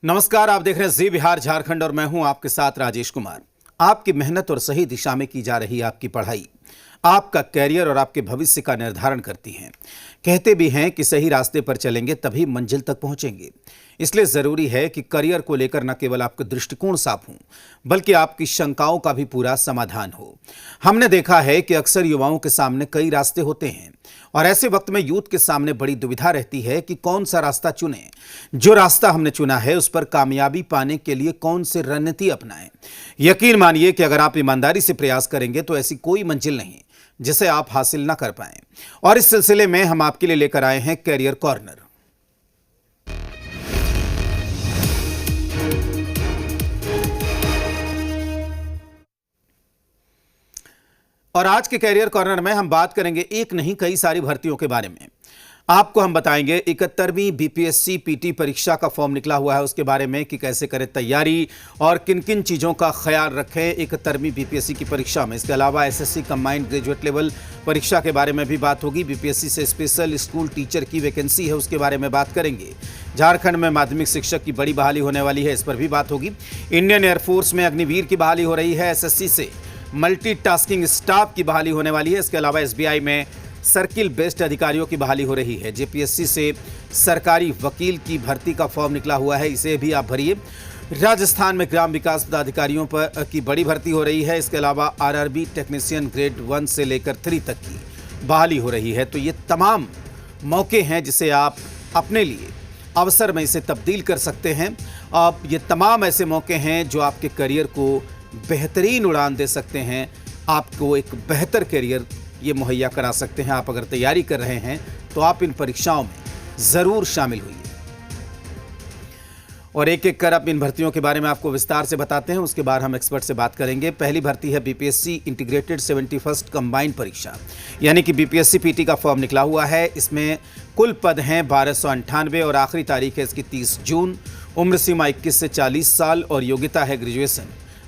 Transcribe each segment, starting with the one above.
नमस्कार, आप देख रहे हैं जी बिहार झारखंड और मैं हूं आपके साथ राजेश कुमार। आपकी मेहनत और सही दिशा में की जा रही आपकी पढ़ाई आपका कैरियर और आपके भविष्य का निर्धारण करती हैं। कहते भी हैं कि सही रास्ते पर चलेंगे तभी मंजिल तक पहुंचेंगे। इसलिए ज़रूरी है कि करियर को लेकर न केवल आपका दृष्टिकोण साफ हो, बल्कि आपकी शंकाओं का भी पूरा समाधान हो। हमने देखा है कि अक्सर युवाओं के सामने कई रास्ते होते हैं और ऐसे वक्त में यूथ के सामने बड़ी दुविधा रहती है कि कौन सा रास्ता चुनें। जो रास्ता हमने चुना है उस पर कामयाबी पाने के लिए कौन सी रणनीति अपनाएं। यकीन मानिए कि अगर आप ईमानदारी से प्रयास करेंगे तो ऐसी कोई मंजिल नहीं जिसे आप हासिल ना कर पाएं। और इस सिलसिले में हम आपके लिए लेकर आए हैं कैरियर कॉर्नर। और आज के कैरियर कॉर्नर में हम बात करेंगे एक नहीं कई सारी भर्तियों के बारे में। आपको हम बताएंगे 71वीं बीपीएससी पीटी परीक्षा का फॉर्म निकला हुआ है उसके बारे में कि कैसे करें तैयारी और किन किन चीज़ों का ख्याल रखें 71वीं बीपीएससी की परीक्षा में। इसके अलावा एसएससी कंबाइंड ग्रेजुएट लेवल परीक्षा के बारे में भी बात होगी। बीपीएससी से स्पेशल स्कूल टीचर की वैकेंसी है उसके बारे में बात करेंगे। झारखंड में माध्यमिक शिक्षक की बड़ी बहाली होने वाली है, इस पर भी बात होगी। इंडियन एयरफोर्स में अग्निवीर की बहाली हो रही है। एसएससी से मल्टीटास्किंग स्टाफ की बहाली होने वाली है। इसके अलावा एसबीआई में सर्किल बेस्ड अधिकारियों की बहाली हो रही है। जेपीएससी से सरकारी वकील की भर्ती का फॉर्म निकला हुआ है, इसे भी आप भरिए। राजस्थान में ग्राम विकास पदाधिकारियों पर की बड़ी भर्ती हो रही है। इसके अलावा आरआरबी टेक्नीशियन ग्रेड 1 से लेकर 3 तक की बहाली हो रही है। तो ये तमाम मौके हैं जिसे आप अपने लिए अवसर में इसे तब्दील कर सकते हैं। अब ये तमाम ऐसे मौके हैं जो आपके करियर को बेहतरीन उड़ान दे सकते हैं, आपको एक बेहतर करियर ये मुहैया करा सकते हैं। आप अगर तैयारी कर रहे हैं तो आप इन परीक्षाओं में ज़रूर शामिल होइए। और एक एक कर अब इन भर्तियों के बारे में आपको विस्तार से बताते हैं, उसके बाद हम एक्सपर्ट से बात करेंगे। पहली भर्ती है बीपीएससी इंटीग्रेटेड 71st कंबाइंड परीक्षा, यानी कि बीपीएससी पीटी का फॉर्म निकला हुआ है। इसमें कुल पद हैं 1298 और आखिरी तारीख है इसकी 30 जून। उम्र सीमा 21 से 40 साल और योग्यता है ग्रेजुएशन।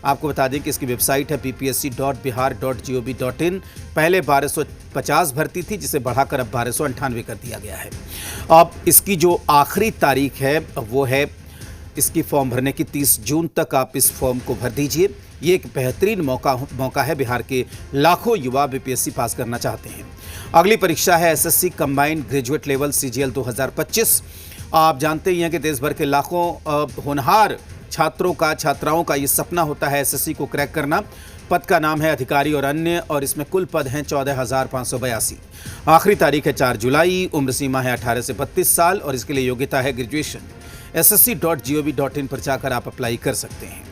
आपको बता दें कि इसकी वेबसाइट है ppsc.bihar.gov.in। पहले 1250 भर्ती थी जिसे बढ़ाकर अब 1298 कर दिया गया है। अब इसकी जो आखिरी तारीख है वो है इसकी फॉर्म भरने की 30 जून तक आप इस फॉर्म को भर दीजिए। ये एक बेहतरीन मौका है। बिहार के लाखों युवा बीपीएससी पास करना चाहते हैं। अगली परीक्षा है SSC combined graduate level CGL 2025। आप जानते ही हैं कि देश भर के लाखों होनहार छात्राओं का ये सपना होता है एसएससी को क्रैक करना। पद का नाम है अधिकारी और अन्य, और इसमें कुल पद हैं 14,582। आखिरी तारीख है 4 जुलाई। उम्र सीमा है 18 से 32 साल और इसके लिए योग्यता है ग्रेजुएशन। ssc.gov.in पर जाकर आप अप्लाई कर सकते हैं।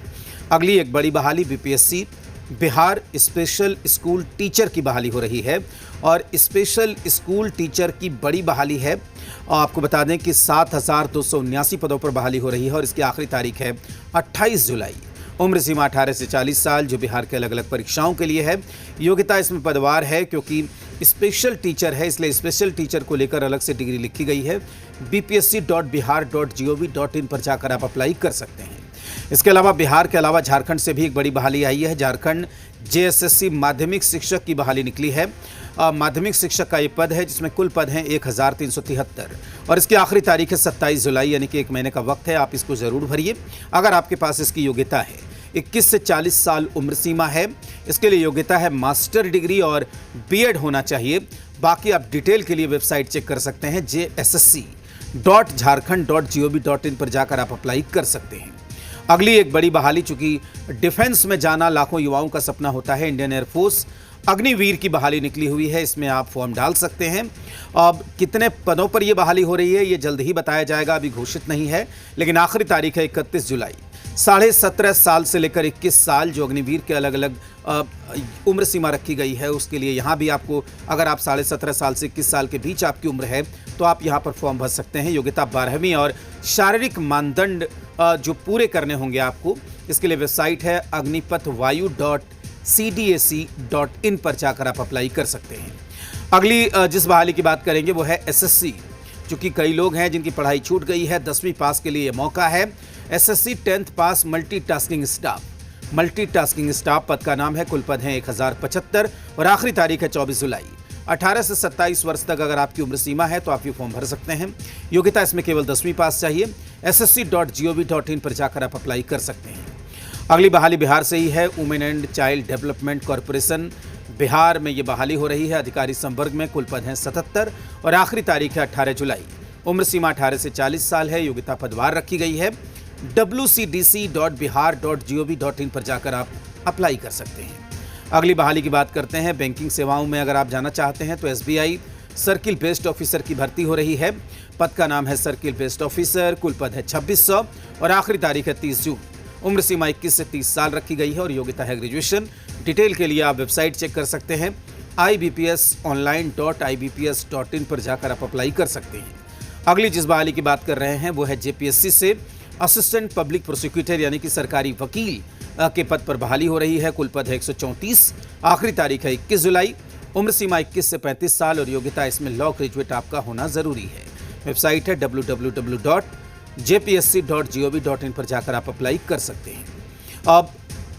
अगली एक बड़ी बहाली BPSC Bihar special school teacher की बहाली हो रही है और स्पेशल स्कूल टीचर की बड़ी बहाली है। आपको बता दें कि 7,279 पदों पर बहाली हो रही है और इसकी आखिरी तारीख है 28 जुलाई। उम्र सीमा 18 से 40 साल जो बिहार के अलग अलग परीक्षाओं के लिए है। योग्यता इसमें पदवार है क्योंकि स्पेशल टीचर है, इसलिए स्पेशल टीचर को लेकर अलग से डिग्री लिखी गई है। bpsc.bihar.gov.in पर जाकर आप अप्लाई कर सकते हैं। इसके अलावा बिहार के अलावा झारखंड से भी एक बड़ी बहाली आई है। झारखंड जेएसएससी माध्यमिक शिक्षक की बहाली निकली है। माध्यमिक शिक्षक का ये पद है जिसमें कुल पद हैं 1373 और इसकी आखिरी तारीख है 27 जुलाई, यानी कि 1 महीने का वक्त है। आप इसको ज़रूर भरिए अगर आपके पास इसकी योग्यता है। 21 से 40 साल उम्र सीमा है। इसके लिए योग्यता है मास्टर डिग्री और बीएड होना चाहिए। बाकी आप डिटेल के लिए वेबसाइट चेक कर सकते हैं jssc.jharkhand.gov.in पर जाकर आप अप्लाई कर सकते हैं। अगली एक बड़ी बहाली, चूंकि डिफेंस में जाना लाखों युवाओं का सपना होता है, इंडियन एयरफोर्स अग्निवीर की बहाली निकली हुई है। इसमें आप फॉर्म डाल सकते हैं। अब कितने पदों पर यह बहाली हो रही है ये जल्द ही बताया जाएगा, अभी घोषित नहीं है, लेकिन आखिरी तारीख है 31 जुलाई। 17.5 साल से लेकर 21 साल जो अग्निवीर के अलग अलग उम्र सीमा रखी गई है उसके लिए यहाँ भी आपको, अगर आप 17.5 साल से 21 साल के बीच आपकी उम्र है तो आप यहाँ पर फॉर्म भर सकते हैं। योग्यता 12वीं और शारीरिक मानदंड जो पूरे करने होंगे आपको। इसके लिए वेबसाइट है अग्निपथवायु.cdac.in पर जाकर आप अप्लाई कर सकते हैं। अगली जिस बहाली की बात करेंगे वो है एसएससी। चूँकि कई लोग हैं जिनकी पढ़ाई छूट गई है, 10वीं पास के लिए ये मौका है। एसएससी 10th पास मल्टीटास्किंग स्टाफ पद का नाम है। कुल पद हैं 1075 और आखिरी तारीख है 24 जुलाई। 18 से 27 वर्ष तक अगर आपकी उम्र सीमा है तो आप ये फॉर्म भर सकते हैं। योग्यता इसमें केवल 10वीं पास चाहिए। ssc.gov.in पर जाकर आप अप्लाई कर सकते हैं। अगली बहाली बिहार से ही है। Women and child development corporation Bihar में ये बहाली हो रही है। अधिकारी संवर्ग में कुल पद हैं 77 और आखिरी तारीख है 18 जुलाई। उम्र सीमा 18 से 40 साल है। योग्यता पदवार रखी गई है। wcdc.bihar.gov.in पर जाकर आप अप्लाई कर सकते हैं। अगली बहाली की बात करते हैं। बैंकिंग सेवाओं में अगर आप जाना चाहते हैं तो SBI सर्किल बेस्ड ऑफिसर की भर्ती हो रही है। पद का नाम है सर्किल बेस्ड ऑफिसर। कुल पद है 2600 और आखिरी तारीख है 30 जून। उम्र सीमा 21 से 30 साल रखी गई है और योग्यता है ग्रेजुएशन। डिटेल के लिए आप वेबसाइट चेक कर सकते हैं ibpsonline.ibps.in पर जाकर आप अप्लाई कर सकते हैं। अगली जिस बहाली की बात कर रहे हैं वो है JPSC से असिस्टेंट पब्लिक प्रोसिक्यूटर यानी कि सरकारी वकील के पद पर बहाली हो रही है। कुल पद है 134। आखिरी तारीख है 21 जुलाई। उम्र सीमा 21 से 35 साल और योग्यता इसमें लॉ ग्रेजुएट आपका होना जरूरी है। वेबसाइट है www.jpsc.gov.in पर जाकर आप अप्लाई कर सकते हैं। अब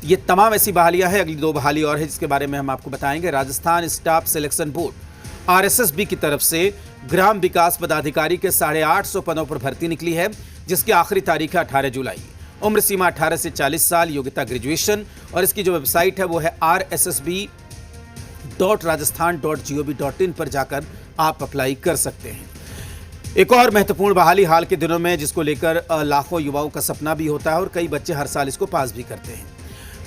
ये तमाम ऐसी बहालियां हैं। अगली 2 बहाली और है जिसके बारे में हम आपको बताएंगे। Rajasthan staff selection board RSSB की तरफ से ग्राम विकास पदाधिकारी के 850 पदों पर भर्ती निकली है, जिसकी आखिरी तारीख है 18 जुलाई। उम्र सीमा 18 से 40 साल। योग्यता ग्रेजुएशन और इसकी जो वेबसाइट है वो है rssb.rajasthan.gov.in पर जाकर आप अप्लाई कर सकते हैं। एक और महत्वपूर्ण बहाली हाल के दिनों में जिसको लेकर लाखों युवाओं का सपना भी होता है और कई बच्चे हर साल इसको पास भी करते हैं।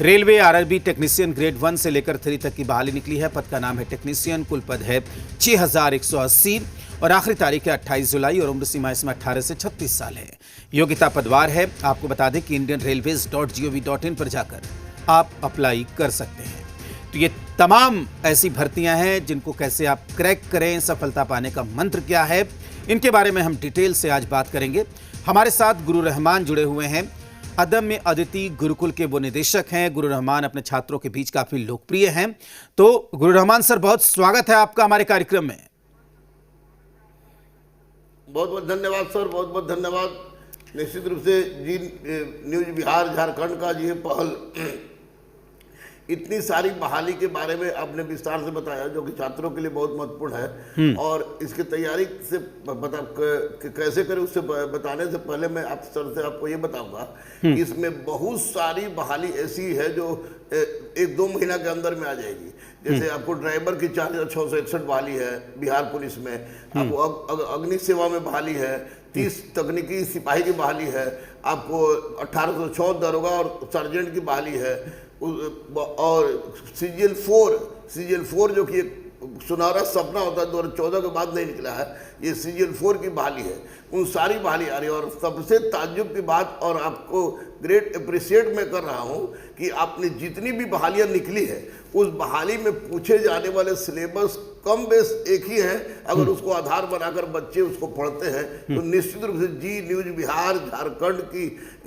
रेलवे RRB टेक्नीशियन ग्रेड 1 से लेकर 3 तक की बहाली निकली है। पद का नाम है टेक्नीशियन। कुल पद है 6180 और आखिरी तारीख है 28 जुलाई और उम्र सीमा इसमें 18 से 36 साल है। योग्यता पदवार है। आपको बता दें कि indianrailways.gov.in पर जाकर आप अप्लाई कर सकते हैं। तो ये तमाम ऐसी भर्तियां हैं जिनको कैसे आप क्रैक करें, सफलता पाने का मंत्र क्या है, इनके बारे में हम डिटेल से आज बात करेंगे। हमारे साथ गुरु रहमान जुड़े हुए हैं। अदम्य अदिति गुरुकुल के वो निदेशक हैं। गुरु रहमान अपने छात्रों के बीच काफी लोकप्रिय हैं। तो गुरु रहमान सर, बहुत स्वागत है आपका हमारे कार्यक्रम में। बहुत बहुत धन्यवाद सर, बहुत बहुत धन्यवाद। निश्चित रूप से जी न्यूज बिहार झारखंड का ये पहल इतनी सारी बहाली के बारे में आपने विस्तार से बताया जो कि छात्रों के लिए बहुत महत्वपूर्ण है और इसकी तैयारी से कैसे करें उससे बताने से पहले मैं आप सर से आपको ये बताऊंगा कि इसमें बहुत सारी बहाली ऐसी है जो 1-2 महीना के अंदर में आ जाएगी। जैसे आपको ड्राइवर की 4661 बहाली है बिहार पुलिस में। आपको अग्नि सेवा में बहाली है। 30 तकनीकी सिपाही की बहाली है। आपको 1804 दरोगा और सर्जेंट की बहाली है। और CGL4 जो कि एक सुनहरा सपना होता है 2014 के बाद नहीं निकला है, ये CGL4 की बहाली है। उन सारी बहाली आ रही है और सबसे ताज्जुब की बात और आपको ग्रेट अप्रिशिएट मैं कर रहा हूँ कि आपने जितनी भी बहालियाँ निकली है उस बहाली में पूछे जाने वाले सिलेबस कम बेस एक ही है। अगर उसको आधार बनाकर बच्चे उसको पढ़ते हैं तो निश्चित रूप से जी न्यूज बिहार झारखंड की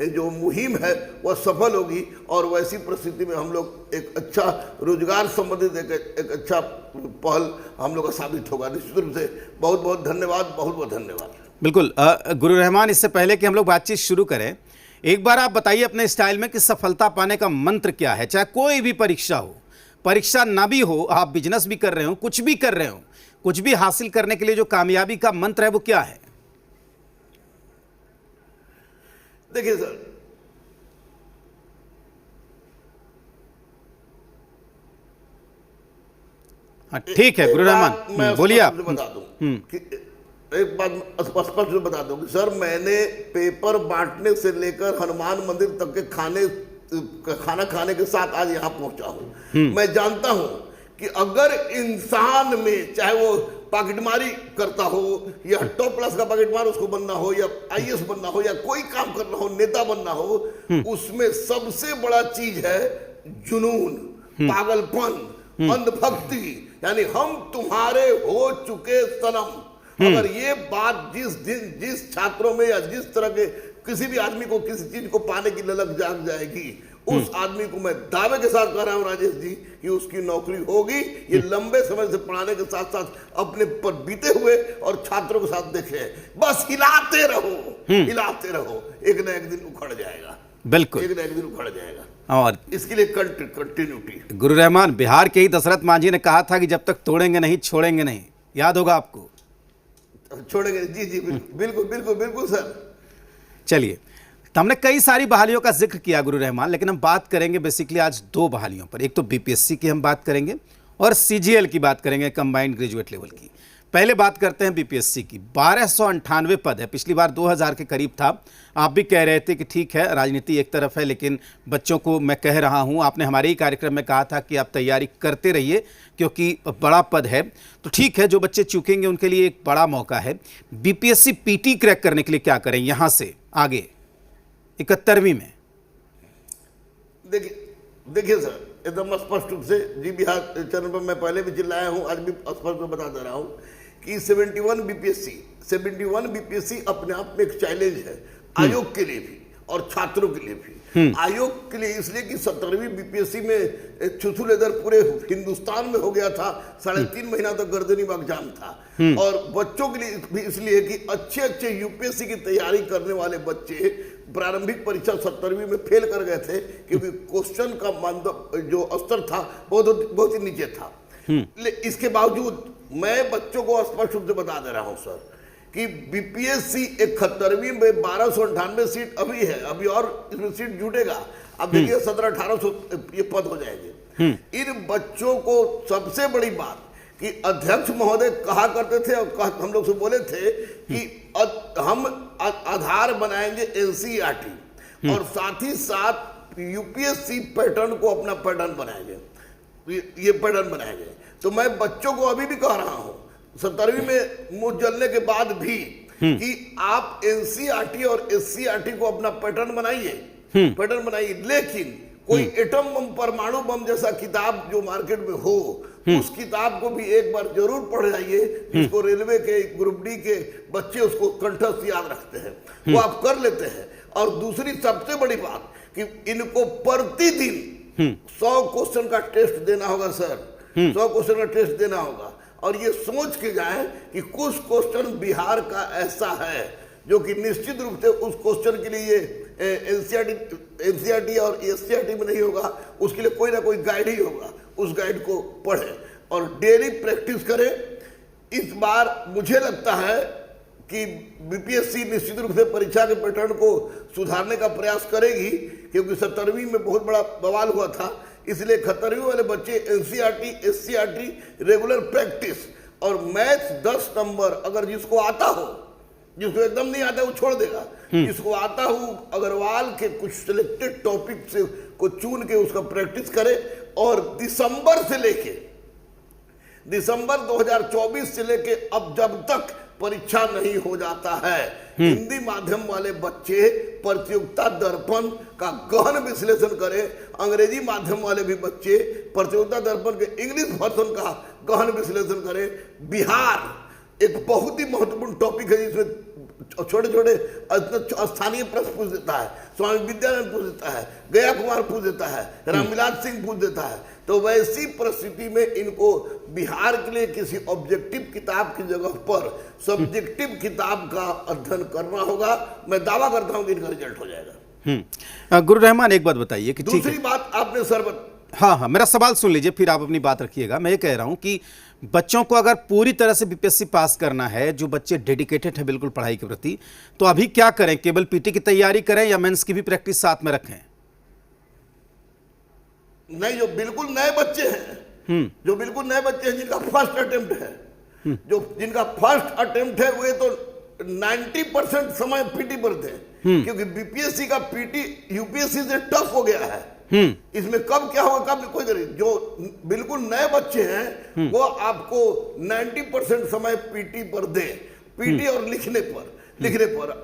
जो मुहिम है वह सफल होगी और वैसी परिस्थिति में हम लोग एक अच्छा रोजगार संबंधित एक अच्छा पहल हम लोग का साबित होगा। निश्चित रूप से बहुत बहुत धन्यवाद, बहुत बहुत धन्यवाद। बिल्कुल गुरु रहमान, इससे पहले कि हम लोग बातचीत शुरू करें, एक बार आप बताइए अपने स्टाइल में कि सफलता पाने का मंत्र क्या है। चाहे कोई भी परीक्षा हो, परीक्षा ना भी हो, आप बिजनेस भी कर रहे हो, कुछ भी कर रहे हो, कुछ भी हासिल करने के लिए जो कामयाबी का मंत्र है वो क्या है? देखिए सर, हाँ ठीक है गुरु रहमान, बोलिए आप। बता दूं कि एक बात स्पष्ट से बता दूं कि सर मैंने पेपर बांटने से लेकर हनुमान मंदिर तक के खाना खाने के साथ आज यहाँ पहुंचा हूँ। मैं जानता हूँ कि अगर इंसान में चाहे वो पॉकेटमारी करता हो या टॉप क्लास का पॉकेटमार उसको बनना हो या IAS बनना हो या कोई काम करना हो, नेता बनना हो, उसमें सबसे बड़ा चीज है जुनून, पागलपन, अंधभक्ति, यानी हम तुम्हारे हो चुके सनम। अगर ये बात जिस छात्रों में या जिस तरह के किसी भी आदमी को किसी चीज को पाने की ललक जाग जाएगी, उस आदमी को मैं दावे के साथ कह रहा हूं राजेश जी कि उसकी नौकरी होगी। ये लंबे समय से पढ़ाने के साथ साथ अपने पर बीते हुए और छात्रों के साथ देखे, बस हिलाते रहो, हिलाते रहो, एक ना एक दिन उखड़ जाएगा। बिल्कुल, एक ना एक दिन उखड़ जाएगा। और इसके लिए कंटिन्यूटी। गुरु रहमान, बिहार के ही दशरथ मांझी ने कहा था कि जब तक तोड़ेंगे नहीं छोड़ेंगे नहीं, याद होगा आपको? छोड़ेंगे, जी जी, बिल्कुल बिल्कुल बिल्कुल सर। चलिए, तो हमने कई सारी बहालियों का जिक्र किया गुरु रहमान, लेकिन हम बात करेंगे बेसिकली आज दो बहालियों पर। एक तो बीपीएससी की हम बात करेंगे और सीजीएल की बात करेंगे, कंबाइंड ग्रेजुएट लेवल की। पहले बात करते हैं बीपीएससी की। 1298 पद है, पिछली बार 2000 के करीब था। आप भी कह रहे थे कि ठीक है, राजनीति एक तरफ है, लेकिन बच्चों को मैं कह रहा हूं, आपने हमारे ही कार्यक्रम में कहा था कि आप तैयारी करते रहिए क्योंकि बड़ा पद है। तो ठीक है, जो बच्चे चूकेंगे उनके लिए एक बड़ा मौका है। बीपीएससी पीटी क्रैक करने के लिए क्या करें यहां से आगे 71वीं में? देखिए सर, एकदम स्पष्ट रूप से जी बिहार चैनल पर मैं पहले भी चिल्लाया हूं, आज भी स्पष्ट रूप बता दे रहा हूं कि 71 बीपीएससी अपने आप में एक चैलेंज है आयोग के लिए भी और छात्रों के लिए भी। आयोग के लिए इसलिए कि 17वीं बीपीएससी में छुछू लेदर पूरे हिंदुस्तान में हो गया था, 3.5 महीना तक गर्दनी में एग्जाम था। और बच्चों के लिए भी इसलिए कि अच्छे अच्छे यूपीएससी की तैयारी करने वाले बच्चे प्रारंभिक परीक्षा 17वीं में फेल कर गए थे क्योंकि क्वेश्चन का मानदंड जो स्तर था बहुत ही नीचे था। इसके बावजूद मैं बच्चों को स्पष्ट रूप से बता दे रहा हूं सर कि बीपीएससी 71वीं में 1298 सीट अभी है, अभी और इसमें सीट जुटेगा। अब देखिए 1700-1800 ये पद हो जाएंगे। इन बच्चों को सबसे बड़ी बात कि अध्यक्ष महोदय कहा करते थे और हम लोग से बोले थे कि हम आधार बनाएंगे एनसीईआरटी और साथ ही साथ यूपीएससी पैटर्न को अपना पैटर्न बनाएंगे, ये पैटर्न बनाएंगे। तो मैं बच्चों को अभी भी कह रहा हूं 17वीं में मुंह जलने के बाद भी कि आप एनसीईआरटी और एससीईआरटी को अपना पैटर्न बनाइए, लेकिन कोई एटम बम, परमाणु बम जैसा किताब जो मार्केट में हो उस किताब को भी एक बार जरूर पढ़ जाइए, जिसको रेलवे के ग्रुप डी के बच्चे उसको कंठस्थ याद रखते हैं, वो आप कर लेते हैं। और दूसरी सबसे बड़ी बात कि इनको प्रतिदिन 100 क्वेश्चन का टेस्ट देना होगा सर, 100 क्वेश्चन का टेस्ट देना होगा। और ये सोच के जाए कि कुछ क्वेश्चन बिहार का ऐसा है जो कि निश्चित रूप से उस क्वेश्चन के लिए एनसीईआरटी और एससीईआरटी में नहीं होगा, उसके लिए कोई ना कोई गाइड ही होगा। उस गाइड को पढ़ें और डेली प्रैक्टिस करें। इस बार मुझे लगता है कि बीपीएससी निश्चित रूप से परीक्षा के पैटर्न को सुधारने का प्रयास करेगी क्योंकि 17वीं में बहुत बड़ा बवाल हुआ था। इसलिए 71वीं वाले बच्चे एनसीईआरटी, एससीईआरटी, रेगुलर प्रैक्टिस और मैथ्स 10 नंबर अगर जिसको आता हो, जिसको एकदम नहीं आता वो छोड़ देगा, जिसको आता हो अग्रवाल के कुछ सिलेक्टेड टॉपिक से को चुन के उसका प्रैक्टिस करे। और दिसंबर 2024 से लेके अब जब तक परीक्षा नहीं हो जाता है, हिंदी माध्यम वाले बच्चे प्रतियोगिता दर्पण का गहन विश्लेषण करें, अंग्रेजी माध्यम वाले भी बच्चे प्रतियोगिता दर्पण के इंग्लिश वर्जन का गहन विश्लेषण करें। बिहार एक बहुत ही महत्वपूर्ण टॉपिक है जिसमें छोटे छोटे स्थानीय प्रश्न पूछ देता है, स्वामी विद्यानंद पूछ देता है, गया कुमार पूछ देता है, रामविलास सिंह पूछ देता है। तो वैसी परिस्थिति में इनको बिहार के लिए किसी ऑब्जेक्टिव किताब की जगह पर सब्जेक्टिव किताब का अध्ययन करना होगा। मैं दावा करता हूं कि इनका रिजल्ट हो जाएगा। गुरु रहमान, एक बात बताइए कि दूसरी बात आपने सर हाँ, मेरा सवाल सुन लीजिए, फिर आप अपनी बात रखिएगा। मैं ये कह रहा हूं कि बच्चों को अगर पूरी तरह से बीपीएससी पास करना है, जो बच्चे डेडिकेटेड है बिल्कुल पढ़ाई के प्रति, तो अभी क्या करें? केवल पीटी की तैयारी करें या मेंस की भी प्रैक्टिस साथ में रखें? नहीं, जो बिल्कुल नए बच्चे हैं, जिनका फर्स्ट अटेम्प्ट है, जिनका फर्स्ट अटेम्प्ट है, वे तो 90% समय पीटी पर थे क्योंकि बीपीएससी का पीटी यूपीएससी से टफ हो गया है। इसमें कब क्या होगा कब कोई करे। जो बिल्कुल नए बच्चे हैं वो आपको 90% समय पीटी पर दे, पीटी और लिखने पर।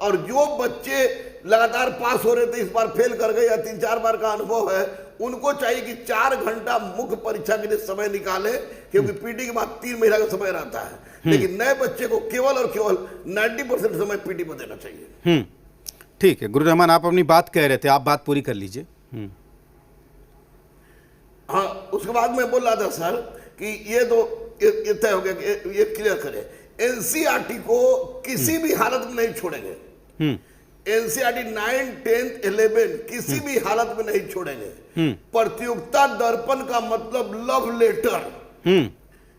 और जो बच्चे लगातार पास हो रहे थे, इस बार फेल कर गए या 3-4 बार का अनुभव है, उनको चाहिए कि 4 घंटा मुख्य परीक्षा के लिए समय निकाले क्योंकि पीटी के बाद 3 महीना का समय रहता है। लेकिन नए बच्चे को केवल और केवल 90% समय पीटी पर देना चाहिए। ठीक है गुरु रहमान, आप अपनी बात कह रहे थे, आप बात पूरी कर लीजिए। हाँ, उसके बाद मैं बोल रहा था सर कि ये तो ये तय हो गया कि ये क्लियर करें, एनसीईआरटी को किसी भी हालत में नहीं छोड़ेंगे। एनसीईआरटी 9, 10, 11 किसी भी हालत में नहीं छोड़ेंगे। प्रतियोगिता दर्पण का मतलब लव लेटर,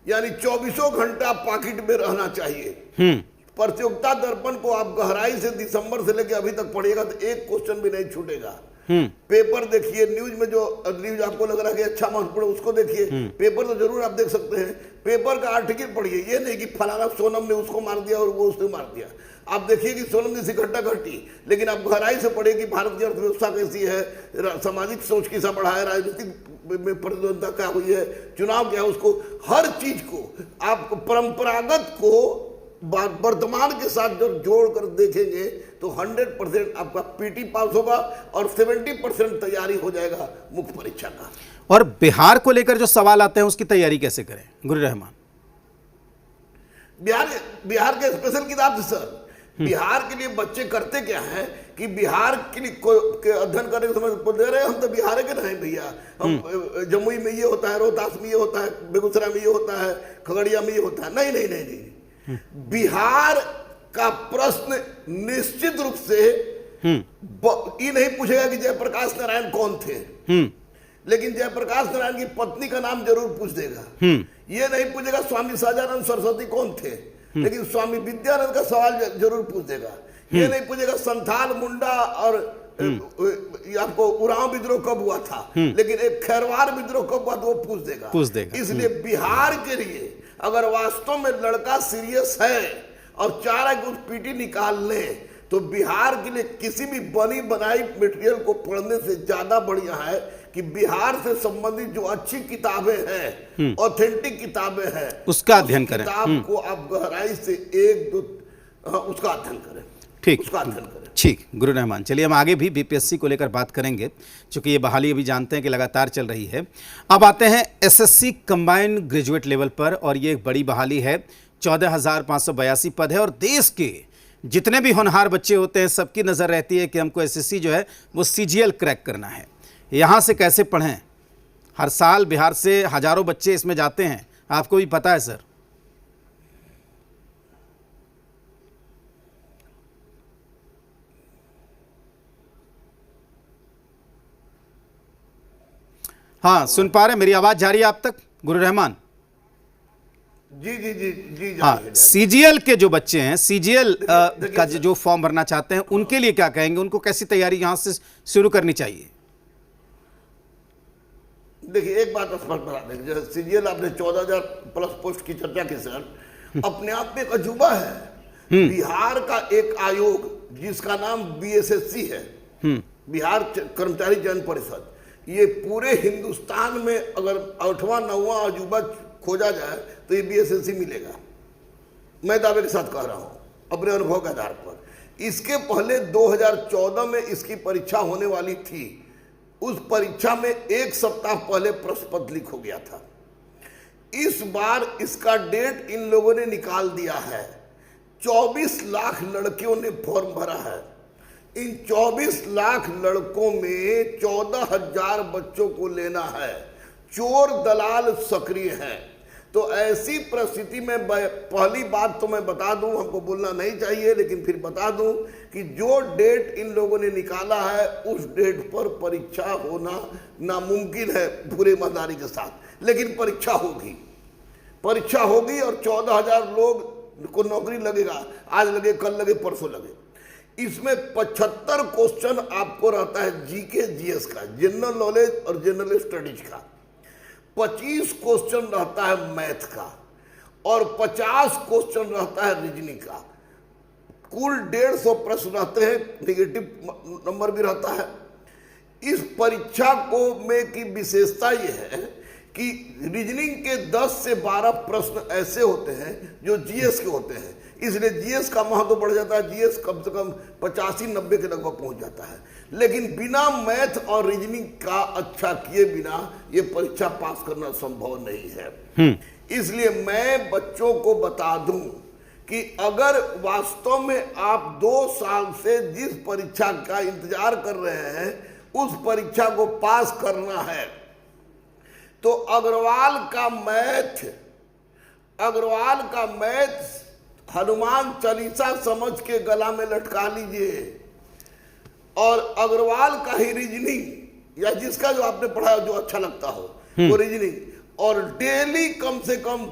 यानी 24 घंटा पॉकेट में रहना चाहिए। प्रतियोगिता दर्पण को आप गहराई से दिसंबर से लेकर अभी तक पढ़िएगा तो एक क्वेश्चन भी नहीं छूटेगा। पेपर देखिए, न्यूज में जो न्यूज आपको लग रहा है कि अच्छा महत्वपूर्ण उसको देखिए, पेपर तो जरूर आप देख सकते हैं। पेपर का आर्टिकल पढ़िए, ये नहीं कि फलाना सोनम ने उसको मार दिया और वो उसने मार दिया। आप देखिए कि सोनम जैसी घटना घटी, लेकिन आप गहराई से पढ़िए कि भारत की अर्थव्यवस्था कैसी है, सामाजिक सोच कैसा बढ़ा है, राजनीतिक में प्रतिद्वंदता क्या हुई है, चुनाव क्या है, उसको हर चीज को आप परंपरागत को वर्तमान के साथ जब जोड़ कर देखेंगे तो 100% आपका पीटी पास होगा और 70% तैयारी हो जाएगा मुख्य परीक्षा का। और बिहार को लेकर जो सवाल आते हैं उसकी तैयारी कैसे करें गुरु रहमान? बिहार के स्पेशल किताब से सर, बिहार के लिए बच्चे करते क्या है कि बिहार के लिए के अध्ययन करने के समय बोल रहे हम तो बिहार के नहीं भैया, हम जमुई में ये होता है, रोहतास में ये होता है, बेगूसराय में ये होता है, खगड़िया में ये होता है। नहीं नहीं नहीं नहीं, बिहार का प्रश्न निश्चित रूप से ये नहीं पूछेगा कि जयप्रकाश नारायण कौन थे, लेकिन जयप्रकाश नारायण की पत्नी का नाम जरूर पूछ देगा। ये नहीं पूछेगा स्वामी सहजानंद सरस्वती कौन थे, लेकिन स्वामी विद्यानंद का सवाल जरूर पूछ देगा। ये नहीं पूछेगा संथाल, मुंडा और आपको उरांव विद्रोह कब हुआ था, लेकिन एक खैरवार विद्रोह कब हुआ तो वो पूछ देगा। इसलिए बिहार के लिए अगर वास्तव में लड़का सीरियस है और चाह रहा है कि उस पीटी निकाल ले, तो बिहार के लिए किसी भी बनी बनाई मटेरियल को पढ़ने से ज्यादा बढ़िया है कि बिहार से संबंधित जो अच्छी किताबें हैं, ऑथेंटिक किताबें हैं, उसका अध्ययन करें। किताब को आप गहराई से उसका अध्ययन करें। ठीक, उसका अध्ययन करें। ठीक गुरु रहमान, चलिए हम आगे भी बीपीएससी को लेकर बात करेंगे, क्योंकि ये बहाली अभी जानते हैं कि लगातार चल रही है। अब आते हैं एसएससी कंबाइंड ग्रेजुएट लेवल पर, और ये एक बड़ी बहाली है। 14,582 पद है और देश के जितने भी होनहार बच्चे होते हैं सबकी नज़र रहती है कि हमको एसएससी जो है वो सीजीएल क्रैक करना है। यहाँ से कैसे पढ़ें? हर साल बिहार से हजारों बच्चे इसमें जाते हैं, आपको भी पता है सर। हाँ, सुन पा रहे हैं? मेरी आवाज जा रही है आप तक गुरु रहमान? जी जी जी जी। हाँ, सीजीएल के जो बच्चे हैं, सीजीएल का जो फॉर्म भरना चाहते हैं, उनके लिए क्या कहेंगे? उनको कैसी तैयारी यहां से शुरू करनी चाहिए? देखिए, एक बात स्पष्ट बता दें, जैसे सीजीएल आपने 14,000 प्लस पोस्ट की चर्चा की सर, अपने आप में एक अजूबा है। बिहार का एक आयोग जिसका नाम बीएसएससी है, बिहार कर्मचारी चयन परिषद, ये पूरे हिंदुस्तान में अगर 8वां 9वां अजूबा खोजा जाए तो ये बीएसएससी मिलेगा। मैं दावे के साथ कह रहा हूं अपने अनुभव के आधार पर। इसके पहले 2014 में इसकी परीक्षा होने वाली थी, उस परीक्षा में एक सप्ताह पहले प्रश्न पत्र लीक हो गया था। इस बार इसका डेट इन लोगों ने निकाल दिया है। 24 लाख लड़कियों ने फॉर्म भरा है। इन 24 लाख लड़कों में 14,000 बच्चों को लेना है। चोर दलाल सक्रिय हैं। तो ऐसी परिस्थिति में पहली बात तो मैं बता दूं, हमको बोलना नहीं चाहिए लेकिन फिर बता दूं कि जो डेट इन लोगों ने निकाला है उस डेट पर परीक्षा होना नामुमकिन है पूरे ईमानदारी के साथ, लेकिन परीक्षा होगी। परीक्षा होगी और 14,000 लोग को नौकरी लगेगा। आज लगे, कल लगे, परसों लगे। इसमें 75 क्वेश्चन आपको रहता है जीके जीएस का, जनरल नॉलेज और जनरल स्टडीज का। 25 क्वेश्चन रहता है मैथ का और 50 क्वेश्चन रहता है रीजनिंग का। कुल 150 प्रश्न रहते हैं, निगेटिव नंबर भी रहता है। इस परीक्षा को में की विशेषता यह है कि रीजनिंग के 10 से 12 प्रश्न ऐसे होते हैं जो जीएस के होते हैं, इसलिए जीएस का महत्व बढ़ जाता है। जीएस कम से कम 85-90 के लगभग पहुंच जाता है। लेकिन बिना मैथ और रीजनिंग का अच्छा किए बिना ये परीक्षा पास करना संभव नहीं है। इसलिए मैं बच्चों को बता दूं कि अगर वास्तव में आप 2 साल से जिस परीक्षा का इंतजार कर रहे हैं उस परीक्षा को पास करना है तो अग्रवाल का मैथ हनुमान चालीसा समझ के गला में लटका लीजिए। और अग्रवाल का ही रीजनिंग या जिसका जो आपने पढ़ा जो अच्छा लगता हो वो रीजनिंग, और डेली कम से कम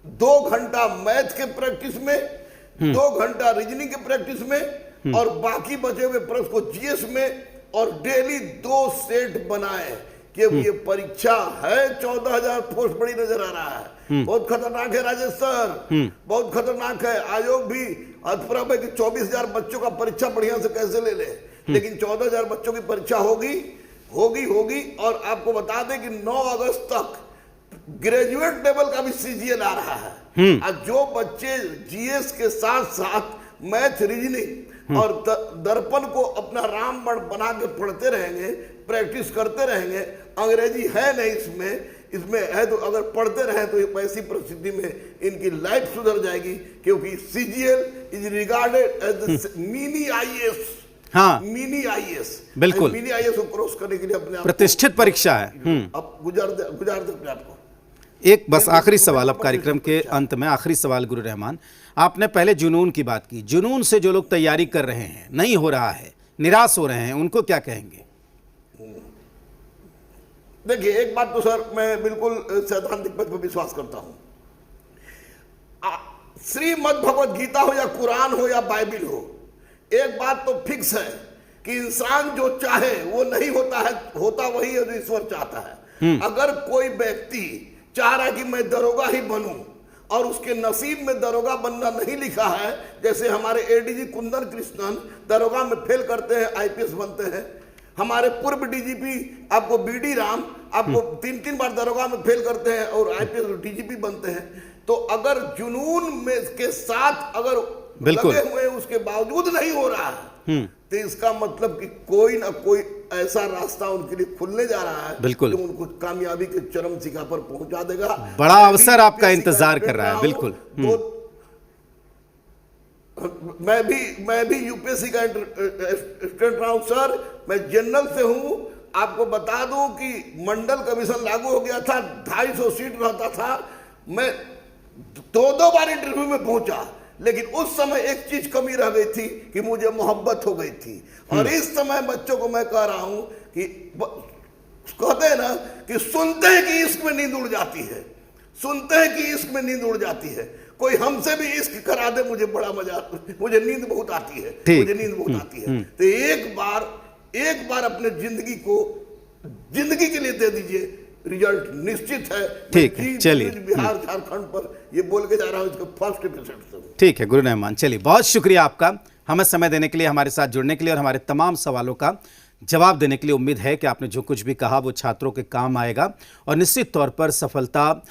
2 घंटा मैथ के प्रैक्टिस में, 2 घंटा रीजनिंग के प्रैक्टिस में, और बाकी बचे हुए प्रश्न को जीएस में, और डेली 2 सेट बनाए कि ये परीक्षा है। 14,000 पोस्ट बड़ी नजर आ रहा है, बहुत खतरनाक है राजेश सर, बहुत खतरनाक है। आयोग भी अधप्रभ है कि 24,000 बच्चों का परीक्षा बढ़िया से कैसे ले ले, लेकिन 14,000 बच्चों की परीक्षा होगी। और आपको बता दें कि 9 अगस्त तक ग्रेजुएट लेवल का भी सीजीएल आ रहा है। और जो बच्चे जीएस के साथ साथ मैथ, रीजनिंग और दर्पण को अपना रामबाण बना के पढ़ते रहेंगे, प्रैक्टिस करते रहेंगे, अंग्रेजी है नहीं इसमें है तो अगर पढ़ते रहे तो ऐसी परिस्थिति में इनकी लाइफ सुधर जाएगी, क्योंकि CGL is regarded as mini IAS. हाँ, मिनी आईएएस, बिल्कुल, मिनी आईएएस को क्रॉस करने के लिए अपने आप प्रतिष्ठित परीक्षा है। अब गुजार दे अपने आप को। एक बस आखिरी सवाल, अब कार्यक्रम के अंत में आखिरी सवाल गुरु रहमान, आपने पहले जुनून की बात की। जुनून से जो लोग तैयारी कर रहे हैं, नहीं हो रहा है, निराश हो रहे हैं, उनको क्या कहेंगे? देखिए, एक बात तो सर मैं बिल्कुल सैद्धांतिक पद पर विश्वास करता हूं। श्रीमद् भगवत गीता हो या कुरान हो या बाइबिल हो, एक बात तो फिक्स है कि इंसान जो चाहे वो नहीं होता है, होता वही है जो ईश्वर चाहता है। अगर कोई व्यक्ति चाह रहा है कि मैं दरोगा ही बनूं और उसके नसीब में दरोगा बनना नहीं लिखा है, जैसे हमारे एडीजी कुंदन कृष्णन दरोगा में फेल करते हैं, आईपीएस बनते हैं। हमारे पूर्व डीजीपी आपको बीडी राम आपको 3 बार दरोगा में फेल करते हैं और आईपीएस डीजीपी बनते हैं। तो अगर जुनून में के साथ अगर लगे हुए उसके बावजूद नहीं हो रहा है, तो इसका मतलब कि कोई ना कोई ऐसा रास्ता उनके लिए खुलने जा रहा है, बिल्कुल, जो उनको कामयाबी के चरम शिखर पर पहुंचा देगा। बड़ा अवसर आपका इंतजार कर रहा है। बिल्कुल, मैं भी यूपीएससी का स्टूडेंट रहा हूं सर। मैं जनरल से हूं। आपको बता दूं कि मंडल कमीशन लागू हो गया था, 250 सीट रहता था। मैं 2 बार इंटरव्यू में पहुंचा, लेकिन उस समय एक चीज कमी रह गई थी कि मुझे मोहब्बत हो गई थी। और इस समय बच्चों को मैं कह रहा हूं कि कहते हैं ना कि सुनते हैं कि इश्क में नींद उड़ जाती है, सुनते हैं कि इश्क में नींद उड़ जाती है। कोई हमसे भी इश्क करा दे, मुझे बड़ा मजा, मुझे नींद बहुत आती है, मुझे नींद बहुत आती है। तो एक बार अपने जिंदगी के लिए दे दीजिए, रिजल्ट निश्चित है। ठीक है, चलिए। बिहार झारखंड पर ये बोल के जा रहा हूँ, इसका फर्स्ट एपिसोड से। ठीक है गुरु रहमान, चलिए, बहुत शुक्रिया आपका हमें समय देने के लिए, हमारे साथ जुड़ने के लिए और हमारे तमाम सवालों का जवाब देने के लिए। उम्मीद है कि आपने जो कुछ भी कहा वो छात्रों के काम आएगा और निश्चित तौर पर सफलता,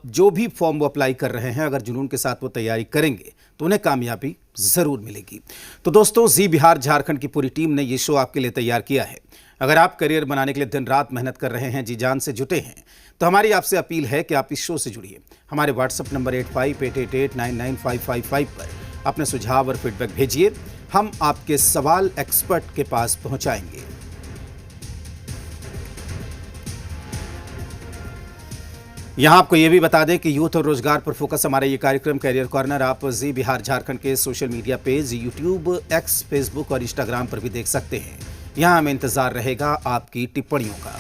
जो भी फॉर्म वो अप्लाई कर रहे हैं, अगर जुनून के साथ वो तैयारी करेंगे तो उन्हें कामयाबी ज़रूर मिलेगी। तो दोस्तों, जी बिहार झारखंड की पूरी टीम ने ये शो आपके लिए तैयार किया है। अगर आप करियर बनाने के लिए दिन रात मेहनत कर रहे हैं, जी जान से जुटे हैं, तो हमारी आपसे अपील है कि आप इस शो से जुड़िए। हमारे व्हाट्सएप नंबर 8588899555 पर अपने सुझाव और फीडबैक भेजिए। हम आपके सवाल एक्सपर्ट के पास पहुंचाएंगे। यहां आपको यह भी बता दें कि यूथ और रोजगार पर फोकस हमारा ये कार्यक्रम करियर कॉर्नर आप जी बिहार झारखंड के social media page YouTube, x, Facebook और इंस्टाग्राम पर भी देख सकते हैं। यहां हमें इंतजार रहेगा आपकी टिप्पणियों का।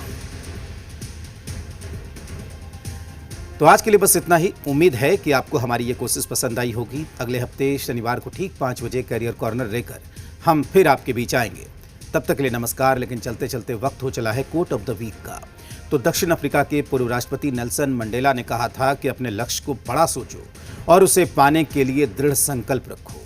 तो आज के लिए बस इतना ही। उम्मीद है कि आपको हमारी ये कोशिश पसंद आई होगी। अगले हफ्ते शनिवार को ठीक 5 बजे करियर कॉर्नर लेकर हम फिर आपके बीच आएंगे। तब तक के लिए नमस्कार। लेकिन चलते चलते वक्त हो चला है कोट ऑफ द वीक का। तो दक्षिण अफ्रीका के पूर्व राष्ट्रपति नेल्सन मंडेला ने कहा था कि अपने लक्ष्य को बड़ा सोचो और उसे पाने के लिए दृढ़ संकल्प रखो।